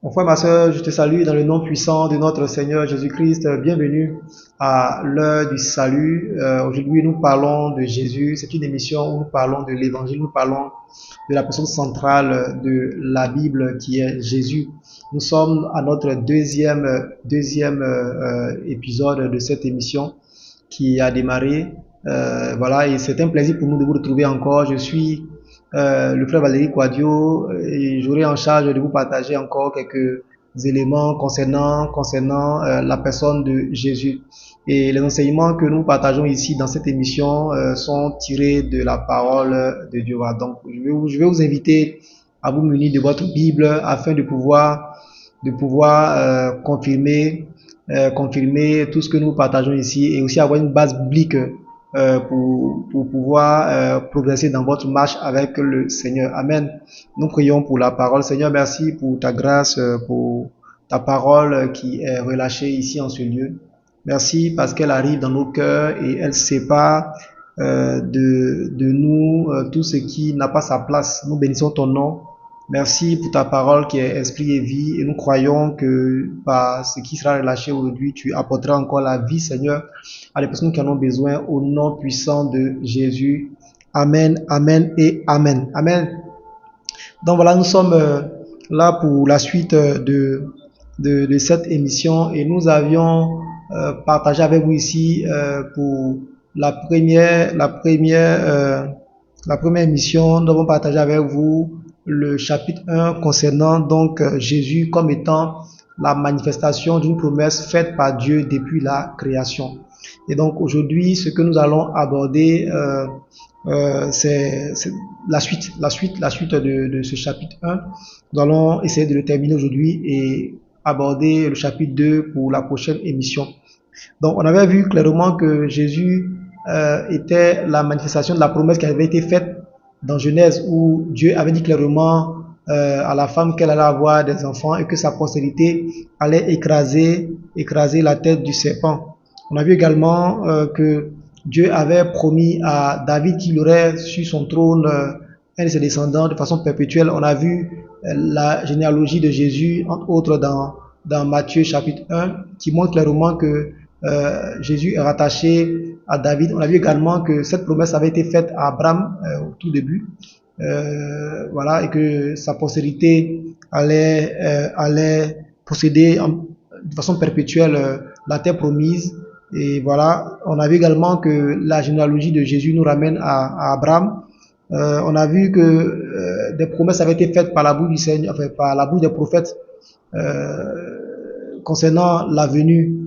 Mon frère, ma soeur, je te salue dans le nom puissant de notre Seigneur Jésus-Christ. Bienvenue à l'heure du salut. Aujourd'hui, nous parlons de Jésus. C'est une émission où nous parlons de l'évangile, nous parlons de la personne centrale de la Bible qui est Jésus. Nous sommes à notre deuxième épisode de cette émission qui a démarré. Voilà, et c'est un plaisir pour nous de vous retrouver encore. Je suis le frère Valérie Quadio et j'aurai en charge de vous partager encore quelques éléments concernant la personne de Jésus. Et les enseignements que nous partageons ici dans cette émission sont tirés de la parole de Dieu. Voilà. Donc, je vais vous inviter à vous munir de votre Bible afin de pouvoir confirmer tout ce que nous partageons ici et aussi avoir une base biblique pour pouvoir progresser dans votre marche avec le Seigneur. Amen. Nous prions pour la parole. Seigneur, merci pour ta grâce, pour ta parole qui est relâchée ici en ce lieu. Merci parce qu'elle arrive dans nos cœurs et elle sépare de nous tout ce qui n'a pas sa place. Nous bénissons ton nom. Merci pour ta parole qui est esprit et vie et nous croyons que par ce qui sera relâché aujourd'hui, tu apporteras encore la vie, Seigneur, à les personnes qui en ont besoin au nom puissant de Jésus. Amen, amen et amen. Amen. Donc voilà, nous sommes là pour la suite de cette émission et nous avions partagé avec vous ici pour la première émission, nous avons partagé avec vous le chapitre 1 concernant donc Jésus comme étant la manifestation d'une promesse faite par Dieu depuis la création. Et donc aujourd'hui, ce que nous allons aborder, c'est la suite de ce chapitre 1. Nous allons essayer de le terminer aujourd'hui et aborder le chapitre 2 pour la prochaine émission. Donc on avait vu clairement que Jésus était la manifestation de la promesse qui avait été faite dans Genèse où Dieu avait dit clairement à la femme qu'elle allait avoir des enfants et que sa postérité allait écraser la tête du serpent. On a vu également que Dieu avait promis à David qu'il aurait sur son trône un de ses descendants de façon perpétuelle. On a vu la généalogie de Jésus, entre autres dans Matthieu chapitre 1, qui montre clairement que Jésus est rattaché à David. On a vu également que cette promesse avait été faite à Abraham au tout début, voilà, et que sa postérité allait posséder de façon perpétuelle la terre promise. Et voilà, on a vu également que la généalogie de Jésus nous ramène à Abraham. On a vu que des promesses avaient été faites par la bouche du Seigneur, enfin, par la bouche des prophètes concernant la venue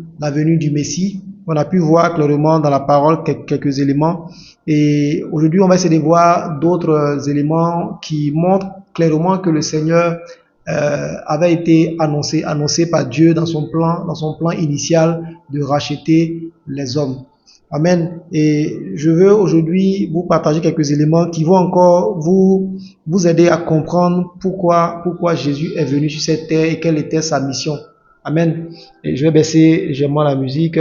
du Messie. On a pu voir clairement dans la parole quelques éléments. Et aujourd'hui, on va essayer de voir d'autres éléments qui montrent clairement que le Seigneur avait été annoncé par Dieu dans son plan initial de racheter les hommes. Amen. Et je veux aujourd'hui vous partager quelques éléments qui vont encore vous aider à comprendre pourquoi Jésus est venu sur cette terre et quelle était sa mission. Amen. Et je vais baisser légèrement la musique.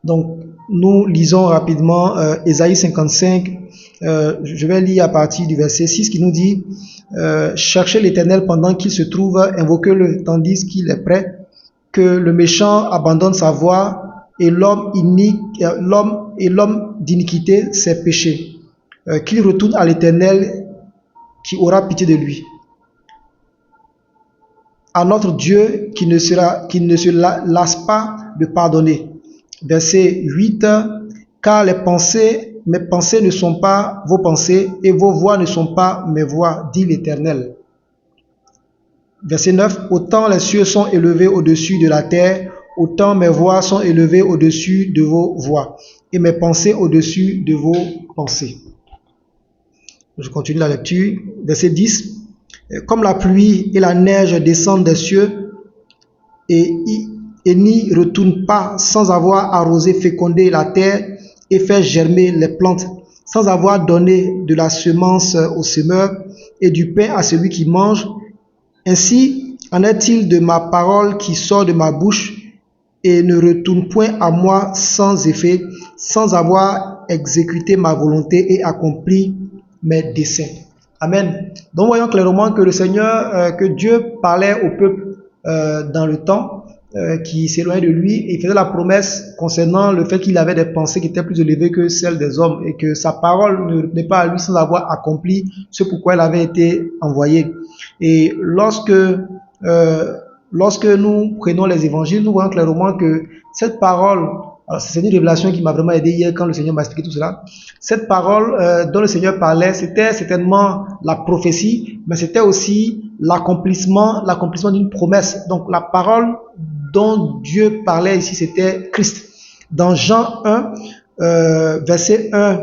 Donc, nous lisons rapidement Ésaïe 55. Je vais lire à partir du verset 6 qui nous dit cherchez l'Éternel pendant qu'il se trouve, invoquez-le tandis qu'il est prêt, que le méchant abandonne sa voie et l'homme d'iniquité ses péchés, qu'il retourne à l'Éternel qui aura pitié de lui. À notre Dieu qui ne se lasse pas de pardonner. Verset 8, car mes pensées ne sont pas vos pensées et vos voix ne sont pas mes voix, dit l'Éternel. Verset 9, autant les cieux sont élevés au-dessus de la terre, autant mes voix sont élevées au-dessus de vos voix et mes pensées au-dessus de vos pensées. Je continue la lecture. Verset 10, comme la pluie et la neige descendent des cieux et n'y retournent pas sans avoir arrosé, fécondé la terre et fait germer les plantes, sans avoir donné de la semence au semeur et du pain à celui qui mange. Ainsi en est-il de ma parole qui sort de ma bouche et ne retourne point à moi sans effet, sans avoir exécuté ma volonté et accompli mes desseins. Amen. Donc voyons clairement que le Seigneur, que Dieu parlait au peuple dans le temps qui s'éloignait de lui et il faisait la promesse concernant le fait qu'il avait des pensées qui étaient plus élevées que celles des hommes et que sa parole n'est pas à lui sans avoir accompli ce pourquoi elle avait été envoyée. Et lorsque nous prenons les évangiles, nous voyons clairement que cette parole, alors c'est une révélation qui m'a vraiment aidé hier quand le Seigneur m'a expliqué tout cela. Cette parole dont le Seigneur parlait, c'était certainement la prophétie, mais c'était aussi l'accomplissement d'une promesse. Donc la parole dont Dieu parlait ici, c'était Christ. Dans Jean 1, verset 1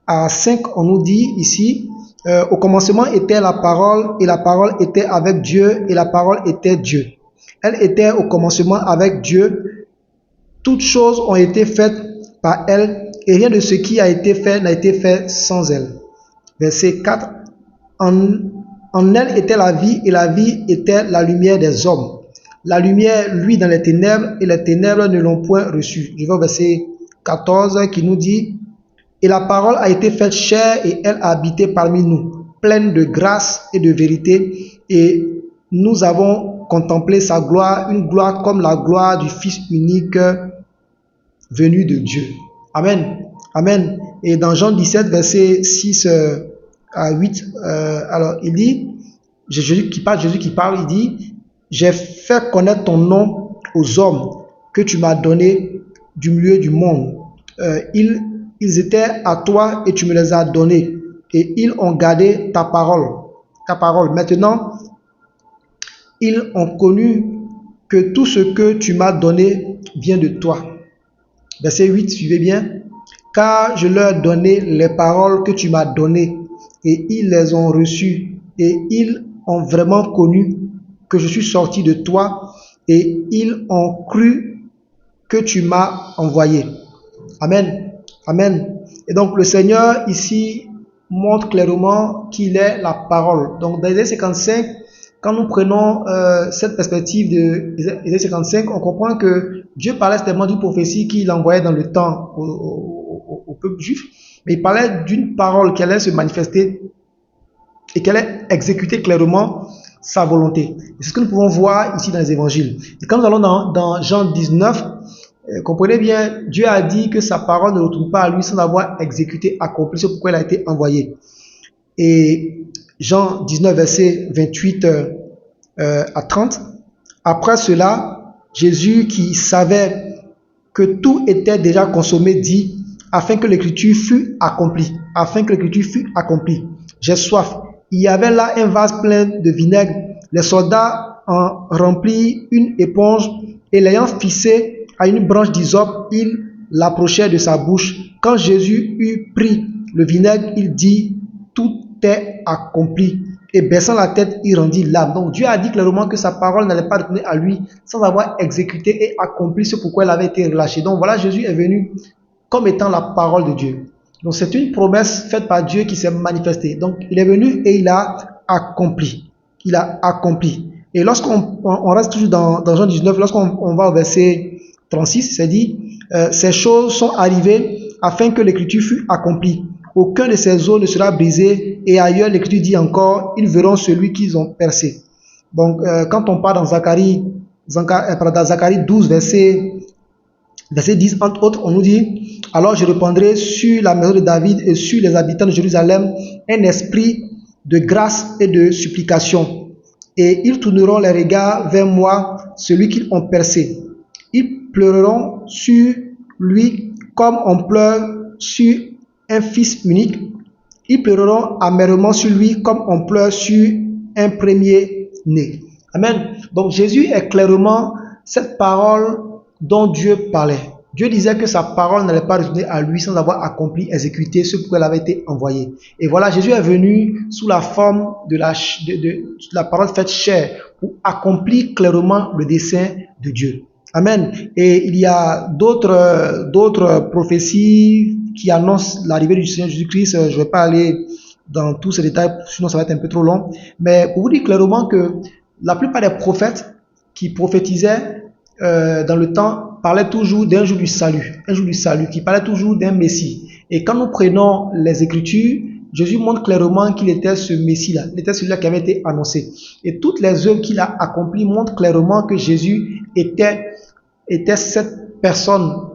à 5, on nous dit ici, au commencement était la parole, et la parole était avec Dieu, et la parole était Dieu. Elle était au commencement avec Dieu. Toutes choses ont été faites par elle, et rien de ce qui a été fait n'a été fait sans elle. Verset 4. En elle était la vie, et la vie était la lumière des hommes. La lumière, lui, dans les ténèbres, et les ténèbres ne l'ont point reçue. Je vais au verset 14 qui nous dit, et la parole a été faite chair, et elle a habité parmi nous, pleine de grâce et de vérité, et nous avons contemplé sa gloire, une gloire comme la gloire du Fils unique venu de Dieu. Amen. Amen. Et dans Jean 17, verset 6 à 8, alors il dit, Jésus qui parle, il dit, j'ai fait connaître ton nom aux hommes que tu m'as donné du milieu du monde. Ils étaient à toi et tu me les as donnés. Et ils ont gardé ta parole. Ta parole. Maintenant, ils ont connu que tout ce que tu m'as donné vient de toi. Verset 8, suivez bien. Car je leur ai donné les paroles que tu m'as données, et ils les ont reçues, et ils ont vraiment connu que je suis sorti de toi, et ils ont cru que tu m'as envoyé. Amen. Amen. Et donc le Seigneur ici montre clairement qu'il est la parole. Donc dans Isaïe 55, quand nous prenons cette perspective de Isaïe 55, on comprend que Dieu parlait certainement d'une prophétie qu'il envoyait dans le temps au peuple juif, mais il parlait d'une parole qui allait se manifester et qui allait exécuter clairement sa volonté. C'est ce que nous pouvons voir ici dans les évangiles. Et quand nous allons dans Jean 19, comprenez bien, Dieu a dit que sa parole ne retourne pas à lui sans avoir exécuté, accompli ce pourquoi elle a été envoyée. Et Jean 19, verset 28 à 30. Après cela, Jésus, qui savait que tout était déjà consommé, dit, afin que l'écriture fût accomplie. Afin que l'écriture fût accomplie. J'ai soif. Il y avait là un vase plein de vinaigre. Les soldats en remplirent une éponge et l'ayant fixé à une branche d'hysope, ils l'approchèrent de sa bouche. Quand Jésus eut pris le vinaigre, il dit, tout est accompli. Et baissant la tête, il rendit l'âme. Donc Dieu a dit clairement que sa parole n'allait pas retourner à lui sans avoir exécuté et accompli ce pourquoi elle avait été relâchée. Donc voilà, Jésus est venu comme étant la parole de Dieu. Donc c'est une promesse faite par Dieu qui s'est manifestée. Donc il est venu et il a accompli. Il a accompli. Et lorsqu'on reste toujours dans Jean 19, lorsqu'on va au verset 36, c'est dit, ces choses sont arrivées afin que l'écriture fût accomplie. Aucun de ces os ne sera brisé. Et ailleurs, l'Écriture dit encore, ils verront celui qu'ils ont percé. Donc, quand on parle dans Zacharie 12, verset 10, entre autres, on nous dit, alors je répandrai sur la maison de David et sur les habitants de Jérusalem un esprit de grâce et de supplication. Et ils tourneront les regards vers moi, celui qu'ils ont percé. Ils pleureront sur lui comme on pleure sur un fils unique. Ils pleureront amèrement sur lui comme on pleure sur un premier-né. Amen. Donc Jésus est clairement cette parole dont Dieu parlait. Dieu disait que sa parole n'allait pas retourner à lui sans avoir accompli, exécuté ce pourquoi elle avait été envoyée. Et voilà, Jésus est venu sous la forme de la parole faite chair pour accomplir clairement le dessein de Dieu. Amen. Et il y a d'autres prophéties qui annoncent l'arrivée du Seigneur Jésus-Christ. Je ne vais pas aller dans tous ces détails, sinon ça va être un peu trop long. Mais pour vous dire clairement que la plupart des prophètes qui prophétisaient dans le temps parlaient toujours d'un jour du salut, qui parlait toujours d'un Messie. Et quand nous prenons les Écritures, Jésus montre clairement qu'il était ce Messie-là, il était celui-là qui avait été annoncé. Et toutes les œuvres qu'il a accomplies montrent clairement que Jésus était cette personne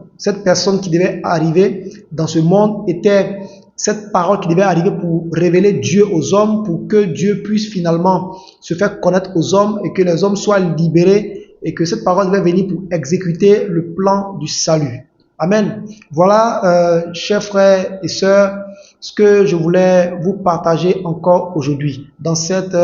qui devait arriver dans ce monde, était cette parole qui devait arriver pour révéler Dieu aux hommes, pour que Dieu puisse finalement se faire connaître aux hommes et que les hommes soient libérés, et que cette parole devait venir pour exécuter le plan du salut. Amen. Voilà, chers frères et sœurs, ce que je voulais vous partager encore aujourd'hui dans cette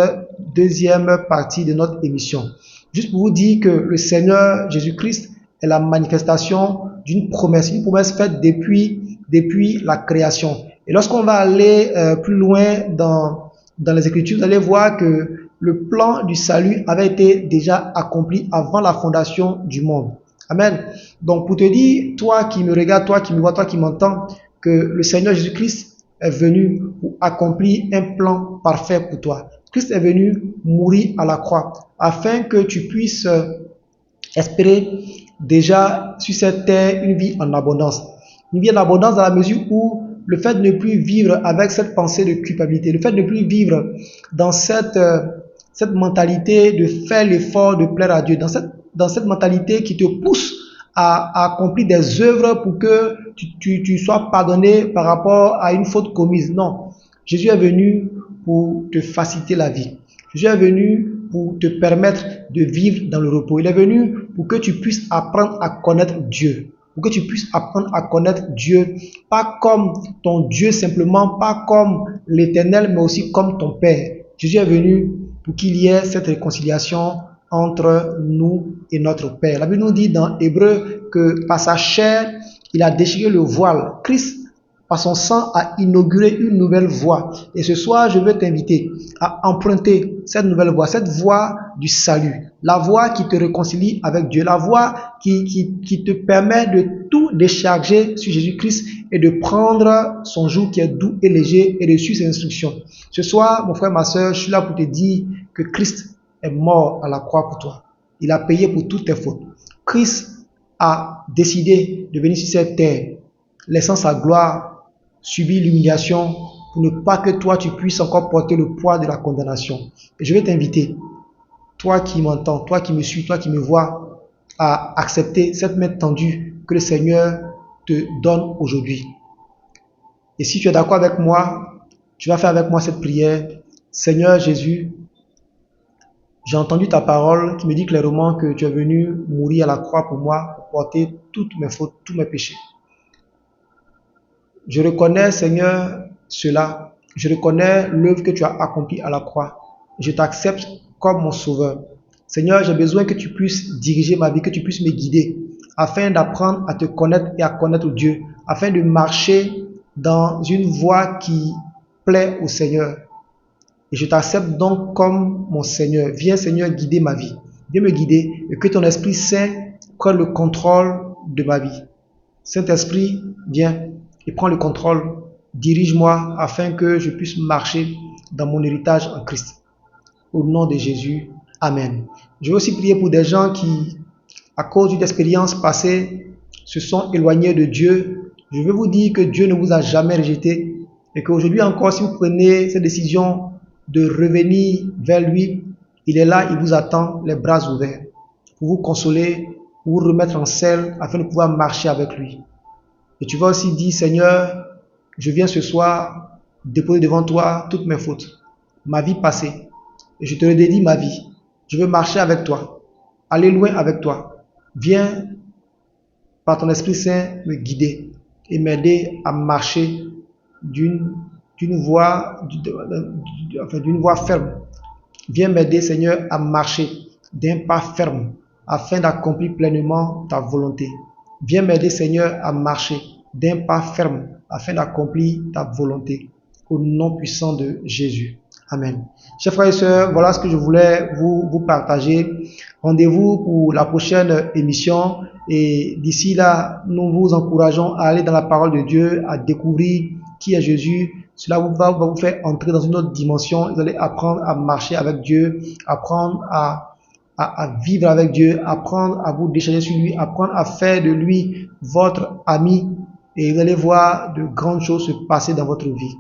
deuxième partie de notre émission. Juste pour vous dire que le Seigneur Jésus-Christ est la manifestation d'une promesse faite depuis la création. Et lorsqu'on va aller plus loin dans les Écritures, vous allez voir que le plan du salut avait été déjà accompli avant la fondation du monde. Amen. Donc pour te dire, toi qui me regardes, toi qui me vois, toi qui m'entends, que le Seigneur Jésus-Christ est venu pour accomplir un plan parfait pour toi. Christ est venu mourir à la croix afin que tu puisses espérer déjà sur cette terre une vie en abondance. Une vie en abondance dans la mesure où le fait de ne plus vivre avec cette pensée de culpabilité, le fait de ne plus vivre dans cette mentalité de faire l'effort de plaire à Dieu, dans cette mentalité qui te pousse à accomplir des œuvres pour que tu sois pardonné par rapport à une faute commise. Non, Jésus est venu pour te faciliter la vie. Jésus est venu pour te permettre de vivre dans le repos. Il est venu pour que tu puisses apprendre à connaître Dieu. Pour que tu puisses apprendre à connaître Dieu, pas comme ton Dieu simplement, pas comme l'Éternel, mais aussi comme ton Père. Jésus est venu pour qu'il y ait cette réconciliation entre nous et notre Père. La Bible nous dit dans Hébreu que par sa chair, il a déchiré le voile. Christ, par son sang, a inauguré une nouvelle voie. Et ce soir, je veux t'inviter à emprunter cette nouvelle voie, cette voie du salut. La voie qui te réconcilie avec Dieu. La voie qui te permet de tout décharger sur Jésus-Christ et de prendre son joug qui est doux et léger et de suivre ses instructions. Ce soir, mon frère, ma soeur, je suis là pour te dire que Christ est mort à la croix pour toi. Il a payé pour toutes tes fautes. Christ a décidé de venir sur cette terre, laissant sa gloire, subir l'humiliation pour ne pas que toi tu puisses encore porter le poids de la condamnation. Et je vais t'inviter, toi qui m'entends, toi qui me suis, toi qui me vois, à accepter cette main tendue que le Seigneur te donne aujourd'hui. Et si tu es d'accord avec moi, tu vas faire avec moi cette prière. Seigneur Jésus, j'ai entendu ta parole qui me dit clairement que tu es venu mourir à la croix pour moi, pour porter toutes mes fautes, tous mes péchés. Je reconnais, Seigneur, cela. Je reconnais l'œuvre que tu as accomplie à la croix. Je t'accepte comme mon sauveur. Seigneur, j'ai besoin que tu puisses diriger ma vie, que tu puisses me guider, afin d'apprendre à te connaître et à connaître Dieu, afin de marcher dans une voie qui plaît au Seigneur. Et je t'accepte donc comme mon Seigneur. Viens, Seigneur, guider ma vie. Viens me guider et que ton Esprit Saint prenne le contrôle de ma vie. Saint-Esprit, viens et prends le contrôle. Dirige-moi afin que je puisse marcher dans mon héritage en Christ. Au nom de Jésus, Amen. Je vais aussi prier pour des gens qui, à cause d'une expérience passée, se sont éloignés de Dieu. Je veux vous dire que Dieu ne vous a jamais rejeté et qu'aujourd'hui encore, si vous prenez cette décision de revenir vers lui, il est là, il vous attend, les bras ouverts, pour vous consoler, pour vous remettre en selle afin de pouvoir marcher avec lui. Et tu vas aussi dire, Seigneur, je viens ce soir déposer devant toi toutes mes fautes, ma vie passée. Et je te redédie ma vie. Je veux marcher avec toi, aller loin avec toi. Viens, par ton Esprit Saint, me guider et m'aider à marcher d'une voie ferme. Viens m'aider, Seigneur, à marcher d'un pas ferme afin d'accomplir pleinement ta volonté. Viens m'aider, Seigneur, à marcher d'un pas ferme afin d'accomplir ta volonté. Au nom puissant de Jésus. Amen. Chers frères et sœurs, voilà ce que je voulais vous partager. Rendez-vous pour la prochaine émission. Et d'ici là, nous vous encourageons à aller dans la parole de Dieu, à découvrir qui est Jésus. Cela va vous faire entrer dans une autre dimension. Vous allez apprendre à marcher avec Dieu, apprendre à vivre avec Dieu, apprendre à vous décharger sur lui, apprendre à faire de lui votre ami. Et vous allez voir de grandes choses se passer dans votre vie.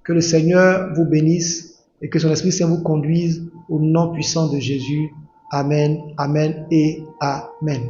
Que le Seigneur vous bénisse et que son Esprit Saint vous conduise au nom puissant de Jésus. Amen, amen et amen.